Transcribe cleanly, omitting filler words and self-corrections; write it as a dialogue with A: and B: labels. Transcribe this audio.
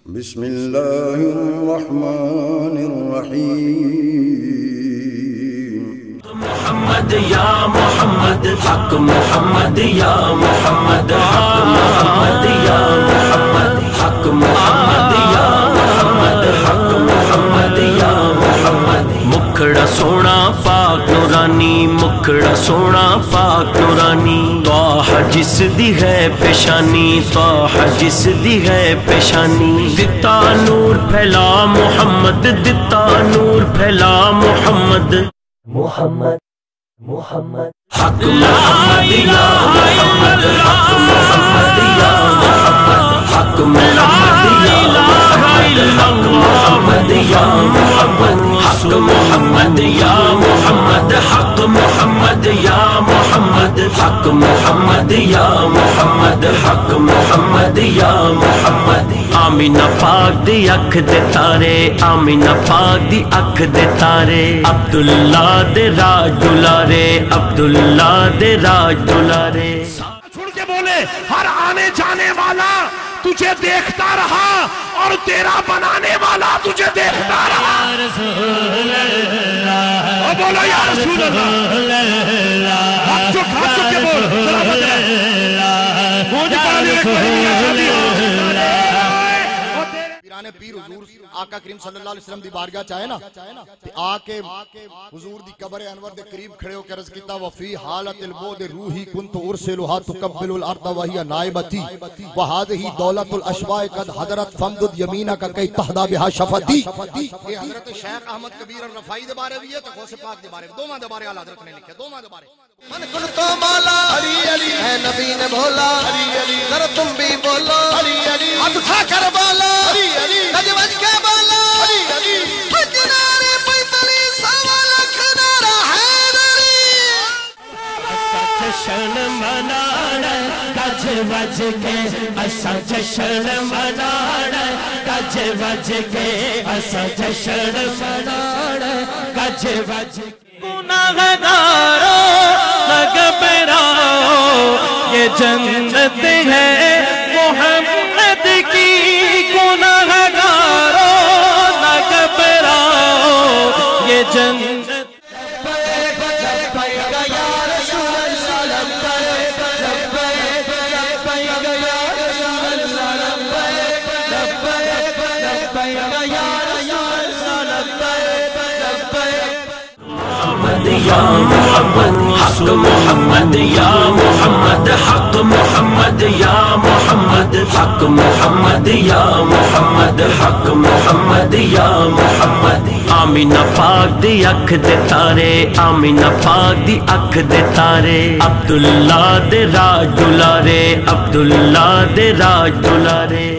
A: بسم اللہ الرحمن الرحیم
B: محمد یا محمد حق محمد یا محمد حق محمد یا محمد حق محمد یا محمد حق محمد یا محمد مکھڑا سونا پاک نورانی مکھڑا سونا پاک نورانی طاہ جس دی ہے پیشانی طاہ جس دی ہے پیشانی دتا نور پھیلا محمد دتا نور پھیلا محمد محمد محمد حق محمد یا محمد حق محمد یا محمد حق محمد یا محمد یا محمد حق محمد یا محمد حق محمد یا محمد حق محمد یا محمد حق محمد یا محمد آمینہ پاک دی اکھ دے تارے آمینہ پاک دی اکھ دے تارے عبداللہ دے راج دلارے عبداللہ دے راج دلارے
C: چھوڑ کے بولے ہر آنے جانے والا تجھے دیکھتا رہا اور تیرا بنانے والا تجھے دیکھتا رہا اور بولو یا رسول اللہ ہاتھ چک کے بول مجھ پڑھنے ایک پیرانے پیر حضور آقا کریم صلی اللہ علیہ وسلم دی بارگاہ چاہے نا تے آکے حضور دی قبر انور دے قریب کھڑے ہو کے عرض کیتا وفی حالت البود روحی کنت ارسلها تقبل الارض وهي نائبتی وهذه دولت الاشواء قد حضرت فمدد یمینک کئی تہدا بها شفتی یہ حضرت شیخ احمد کبیر الرفائی دے بارے بھی ہے تو غوث پاک دے بارے دو ماں دے بارے اعلی حضرت نے لکھے دو ماں دے بارے من کن تو مولا علی علی ہے نبی نے بولا علی علی ذرا تم بھی بولو علی علی ہاتھ اٹھا کر بولو علی علی نجوج کے بولو علی علی کنارے پیتلی سوا لکھ نارا حیدری
B: جشن منانا گج وج کے اسا جشن منانا گج وج کے اسا جشن منانا گج وج کے گناہگارو نہ گھبراؤ یہ جنت ہے محمد کی گناہگارو نہ گھبراؤ یہ جنت یا محمد حق محمد یا محمد حق محمد یا محمد حق محمد یا محمد حق محمد یا محمد آمینہ پاک دی اکھ دے تارے آمینہ پاک دی اکھ دے تارے عبداللہ دے راج دلارے عبداللہ دے راج دلارے